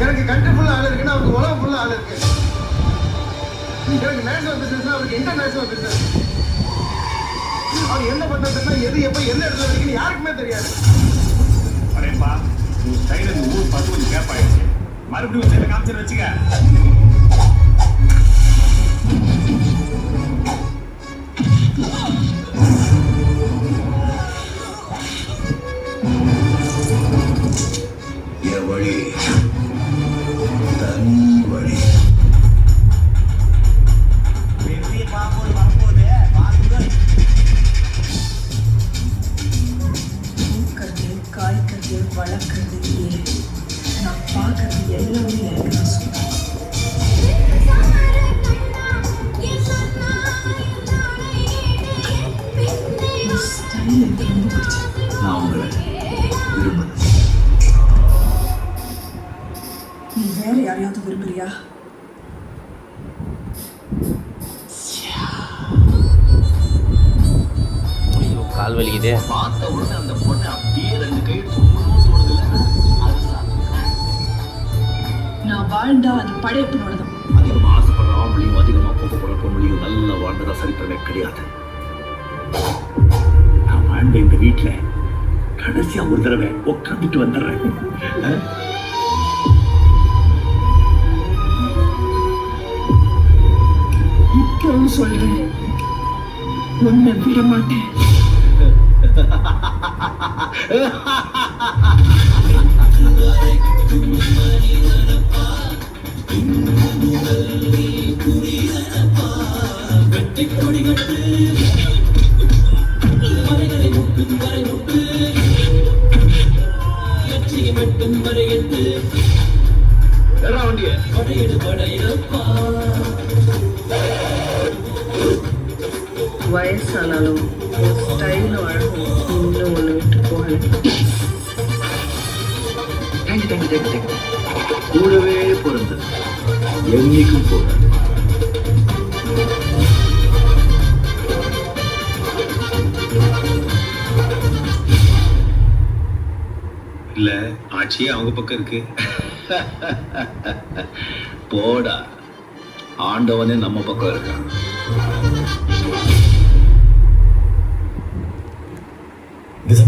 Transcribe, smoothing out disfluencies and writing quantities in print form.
எனக்கு கண்ட்ரி ஃபுல்லா ஆள் இருக்குன்னா அவருக்கு உலகம் ஃபுல்லா ஆள் இருக்கு. எனக்கு நேஷனல் பிசினஸ் அவருக்கு இன்டர்நேஷனல் பிசினஸ். அவர் என்ன பண்றதுன்னா எது எப்ப எந்த இடத்துல இருக்குன்னு யாருக்குமே தெரியாது. அரேப்பா நீ ஸ்டைல இந்த ஊர் பார்த்து கொஞ்சம் கேப்பாயிடுச்சு. மறுபடியும் ஒரு காமிச்சு வச்சுக்க. வழி தனி வழி. பெரிய பாம்போடு வரும்போது பூக்கிறது காய்க்கிறது வளர்க்கறது ஏன் நான் பார்க்கறது எல்லாமே எனக்கு தான் சொல்றேன். ஸ்டைல் எனக்கு ரொம்ப பிடிச்சது. நான் உங்களை விரும்புகிறேன். நீ வேற யாரையாவது விரும்புறியா? ஐயோ கால் வலிக்குதே. பார்த்த உடனே அந்த பொண்ணை அப்படியே 2 கை தோணுது. நான் வாழ்ந்தா அது படைப்பினோட தான். அதிகமாக ஆசைப்படுற ஆம்பளையும் அதிகமாக கோபப்படுற பொம்பளையும் நல்லா வாழ்ந்ததா சரித்திரமே கிடையாது. நான் வாழ்ந்த இந்த வீட்டில் கடைசியா ஒரு தடவை உட்காந்துட்டு வந்துடுறேன். இப்பவும் சொல்றேன், உன்னை விட மாட்டேன். வயசானாலும் ஸ்டைலும் அழகும் இன்னும் ஒன்று விட்டு போகல. கூடவே பிறந்தது என்னைக்கும் போக. இல்ல ஆட்சியே அவங்க பக்கம் இருக்கு. போடா, ஆண்டவனே நம்ம பக்கம் இருக்கான்.